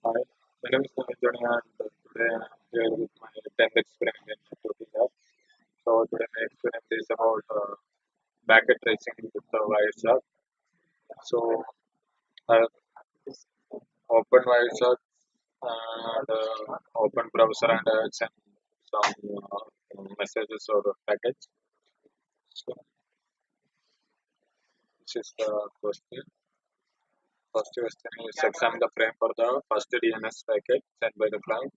Hi, my name is Johnny and today I'm here with my 10th experiment in networking lab. So today my experiment is about packet tracing with the wireshark. So I open wireshark and open browser and send some messages or packets. So this is the question. First question is examine the frame for the first DNS packet sent by the client.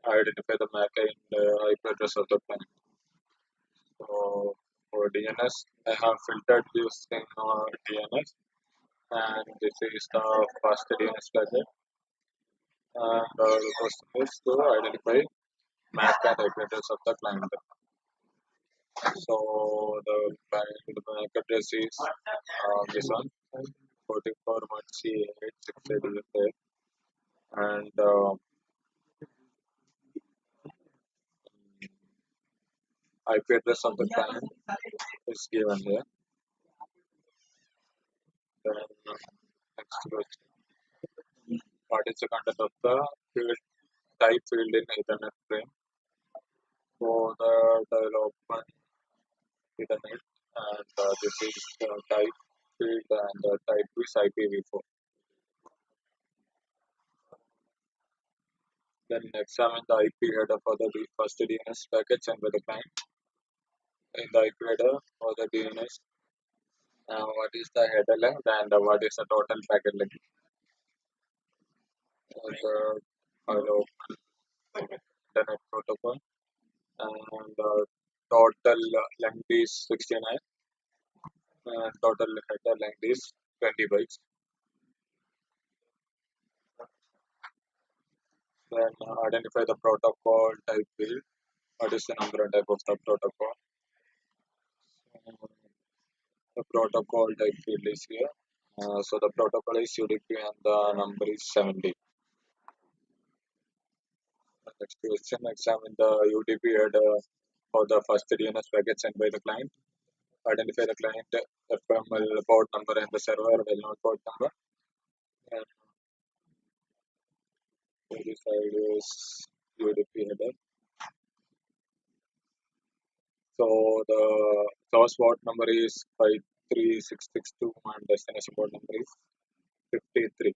Identify the MAC and IP address of the client. So for DNS, I have filtered using DNS, and this is the first DNS packet. And the question is to identify MAC and IP address of the client. So the MAC address is this one, 44.1C868, and IP address of the client is given here. Then next question. What is the content of the field type field in Ethernet frame? So the will open Ethernet and this is type field and the type is IPv4. Then examine the IP header for the first DNS packet sent by the client. In the IP header for the DNS, what is the header length and what is the total packet length? I will open Internet protocol and total length is 69 and total header length is 20 bytes. Then identify the protocol type field. What is the number and type of the protocol? The protocol type field is here. So the protocol is UDP and the number is 70. Next question, examine the UDP header for the first DNS packet sent by the client. Identify the client FML port number and the server well-known port number. And this side is UDP header. So the source port number is 53662 and destination port number is 53.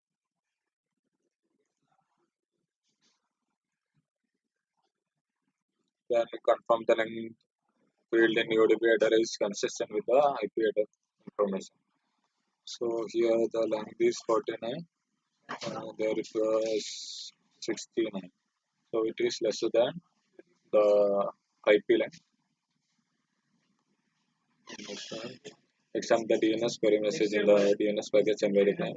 Then confirm the length field in UDP header is consistent with the IP header information. So here the length is 49, there it was 69. So it is lesser than the IP length. Examine the DNS query message in the DNS package and verify.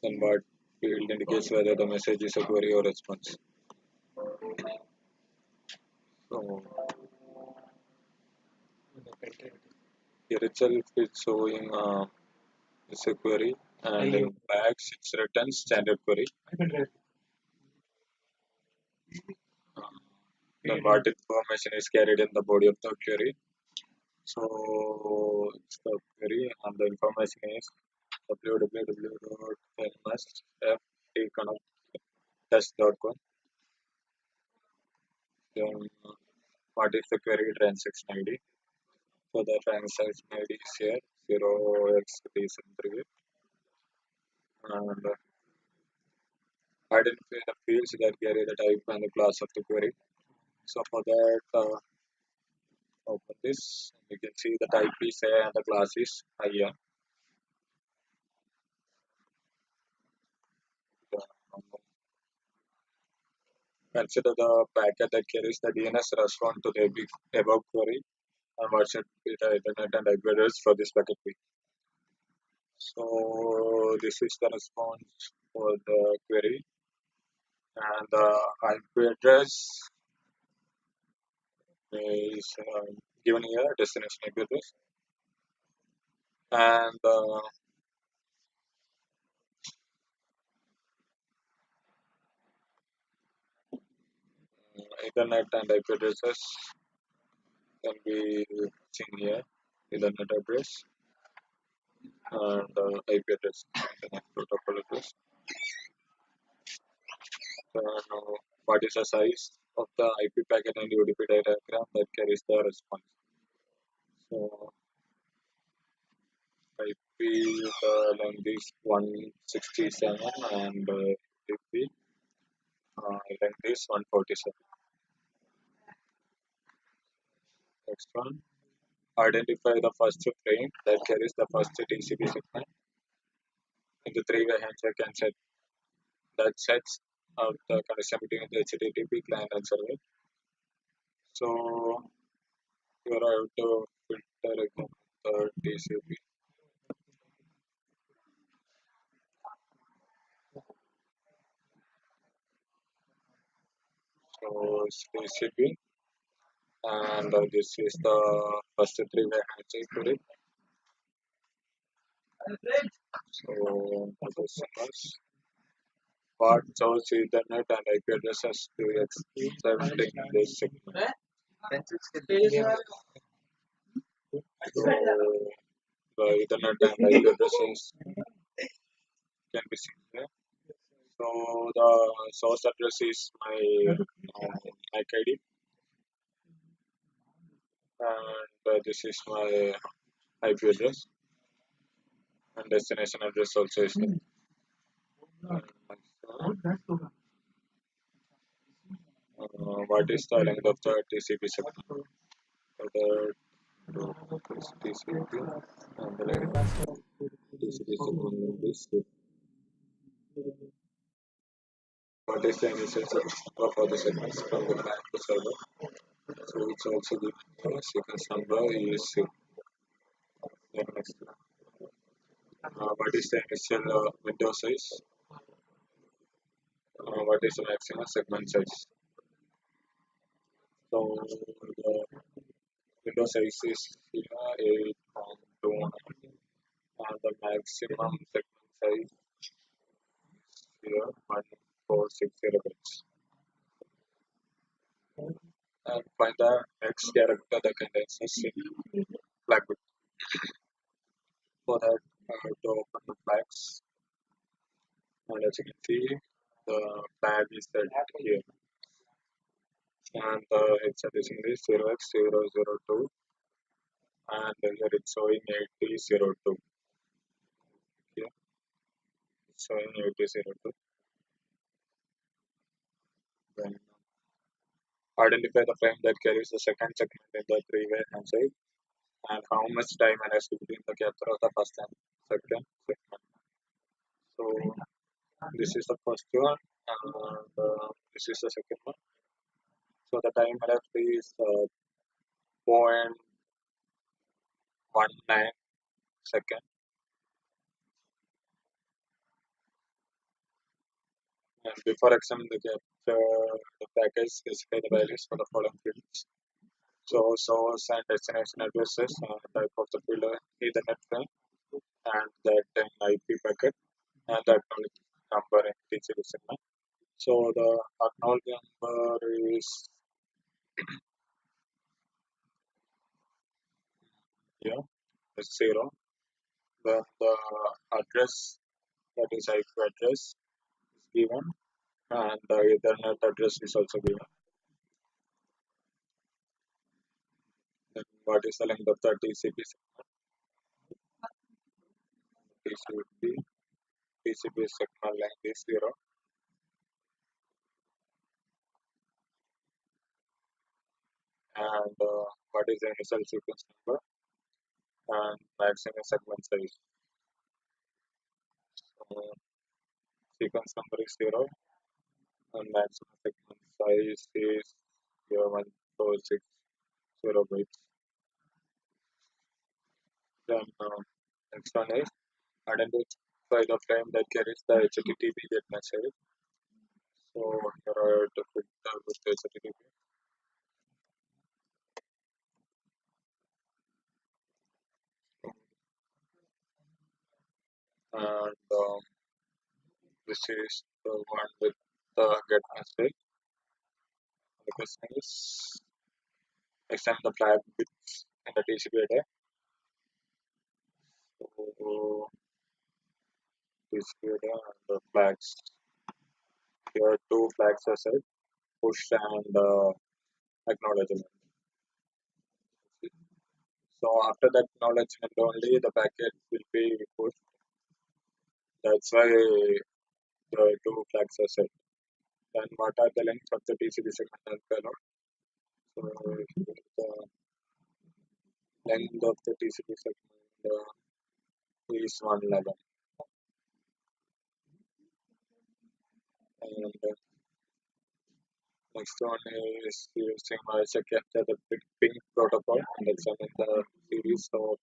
Then what field indicates whether the message is a query or response. So here itself it's showing it's a query and in bags it's written standard query. Then what information is carried in the body of the query. So it's the query and the information is www.msftconnect.com. Then what is the query transaction ID? So the transaction ID is here 0x373 and identify the fields that carry the type and the class of the query. So for that, open this. You can see the type is A and the class is IR. Consider the packet that carries the DNS response to the above query and what should be the Internet and IP address for this packet key. So this is the response for the query and the IP address is given here, destination IP address, and Ethernet and IP addresses can be seen here. Ethernet address and IP address, Internet protocol address. What is the size of the IP packet and UDP diagram that carries the response? So IP length is 167 and UDP length is 147. Next one. Identify the first frame that carries the first TCP segment in the three-way handshake and set that sets out the connection between the HTTP client and server. So you have to filter again the TCP. So it's TCP, and this is the first three-way handshake for it. So this is what shows Ethernet and IP addresses to accept in this segment. So the Ethernet and IP addresses can be seen here. So the source address is my MAC ID, and this is my IP address, and destination address also is there. What is the length of the TCP segment? So the TCP and the length of TCP segment is what is the initial segment for the segments from the client to server? So it's also the sequence number is next. What is the initial window size? What is the maximum segment size? So the window size is here 8.29 and the maximum segment size here 1460 bits. And find the next character that contains the string flag bit. For that, to open the flags, and as you can see, the flag is set here, and the hexadecimal is 0x002, and here it's showing 8002. Here it's showing 8002. Then identify the frame that carries the second segment in the three-way handshake, and how much time elapsed between the capture of the first and second segment. So this is the first one, and this is the second one. So the time elapsed is 0.19 second. And before examining the capture, the package specify the values for the following fields. So source and destination addresses, type of the field, Ethernet frame, and that IP packet, and the acknowledgement number in TCP segment. So the acknowledgement number is here, it's 0. Then the address, that is IP address, is given, and the Ethernet address is also given. Then what is the length of the TCP segment? TCP segment length is 0. And what is the initial sequence number and maximum segment size? So sequence number is 0 and maximum segment size is 1460 bytes. Then next one is identify the frame that carries the HTTP get message. So here I have to filter with HTTP. And this is the one with the get message. The question is extend the flag bits in the TCP header. So TCP header and the flags. Here two flags are set, push and acknowledgement. So after the acknowledgement only the packet will be pushed. That's why the two flags are set. Then what are the lengths of the TCP segment and payload? So the length of the TCP segment is 111. And next one is using wireshark capture the ping protocol and examine the series of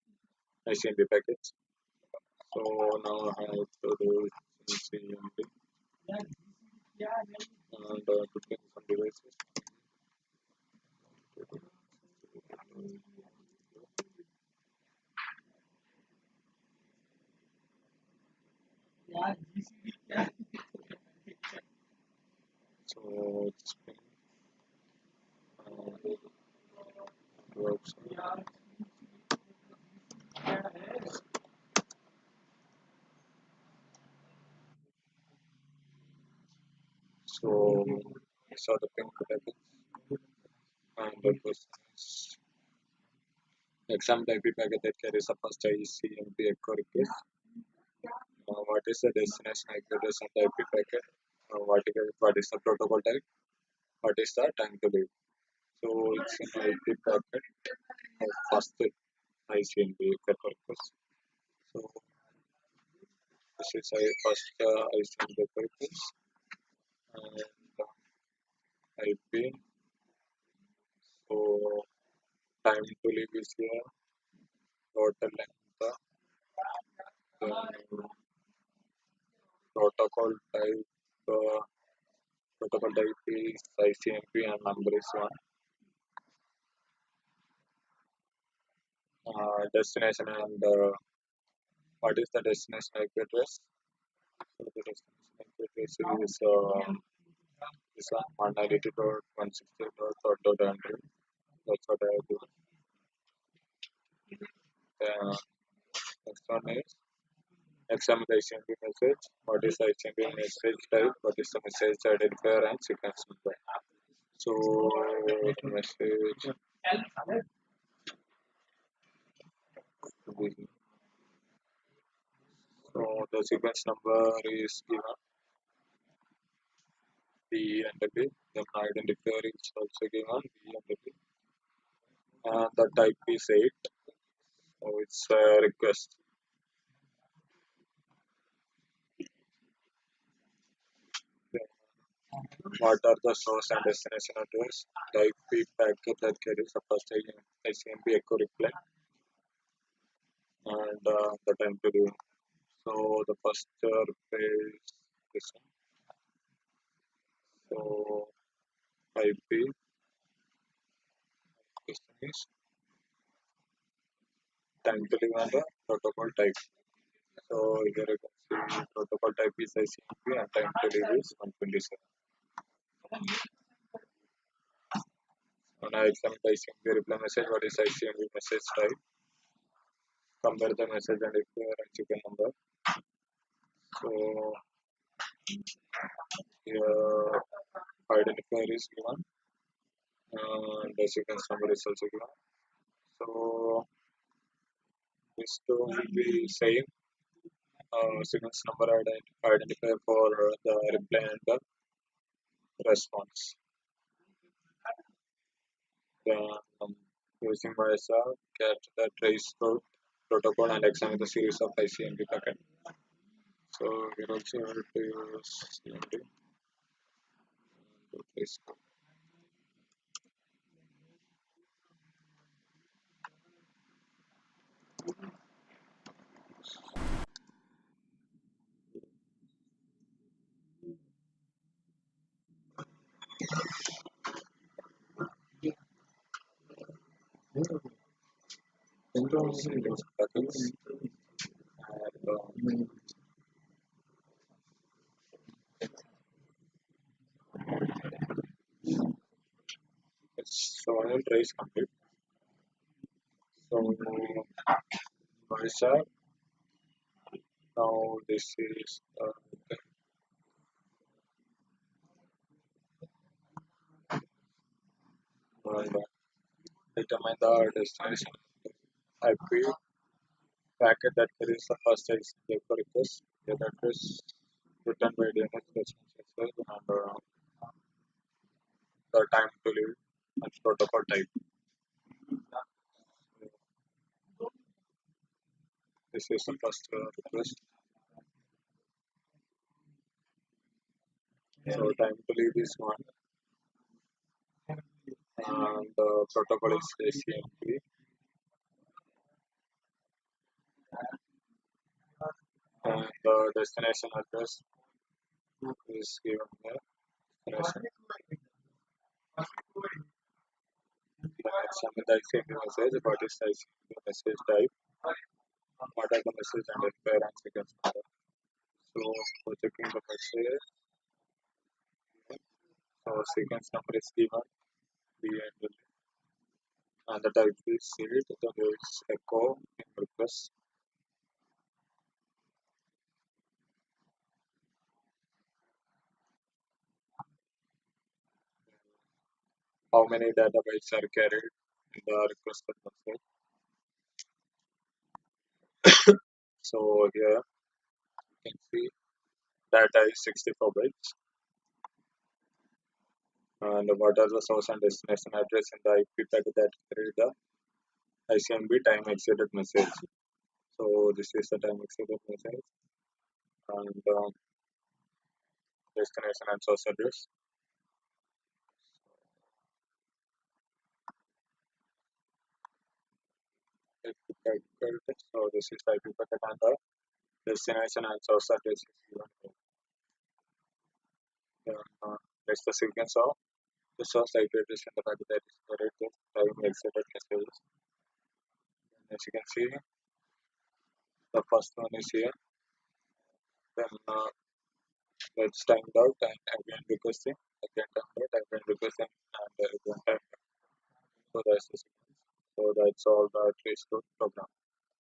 ICMP packets. So now I have to do CMP and to ping some devices. So it's ping works. So these are the ping packets and the question is example IP packet that carries a first ICMP echo request. What is the destination IP address on the IP packet? What is the protocol type? What is the time to leave? So it's an IP packet of first ICMP echo request. So this is a first ICMP echo request and IP. So time to leave is here. Total length. Then protocol type. Uh, Protocol type is ICMP and number is 1. Destination and what is the destination IP address? So the destination IP address is this one 192.168.100. That's what I do. Next one is examine the ICMP message. What is the ICMP message type? What is the message identifier and sequence number? So the message so the sequence number is given B and B. Then identifier is also given B and B. And the type is 8. So it's a request. Then what are the source and destination address? The IP packet that carries the first ICMP echo reply and the time to do. So the first reply is this one. So IP question is time to live and the protocol type. So here you can see protocol type is ICMP and time to live is 127. When I examine the ICMP reply message, what is ICMP message type? Compare the message and if you are chicken number. So here identifier is given and the sequence number is also given. So this two will be same sequence number identifier for the reply and the response. Then using myself get the trace route protocol and examine the series of ICMP packet. So we also have to use CMD to trace code. Introducing those packets and so I will trace complete. So myself now this is and determine the destination IP packet that carries the first HTTP request. The address written by DNS response and the time to leave and protocol type. This is the first request. So time to leave is one, and the protocol is ACMP, and the destination address is given here. Destination. The next one is the ICMP message. What is the ICMP message type? What are the message and repair and sequence number? So for checking the message, so sequence number is given, the and the type is seed, then there is echo in request. How many data bytes are carried in the requested message? So here you can see data is 64 bytes. And what are the source and destination address in the IP packet that carry the ICMB time exceeded message? So this is the time exceeded message, and destination and source address. IP packet. So this is the IP packet and the destination and source address is given here. Then next the sequence of the source IP address in the packet that is carried the time exceeded messages. And as you can see, the first one is here. Then let's timed out and again requesting, again timed out, again requesting, and again timed out. So that's the sequence. So that's all the trace code program.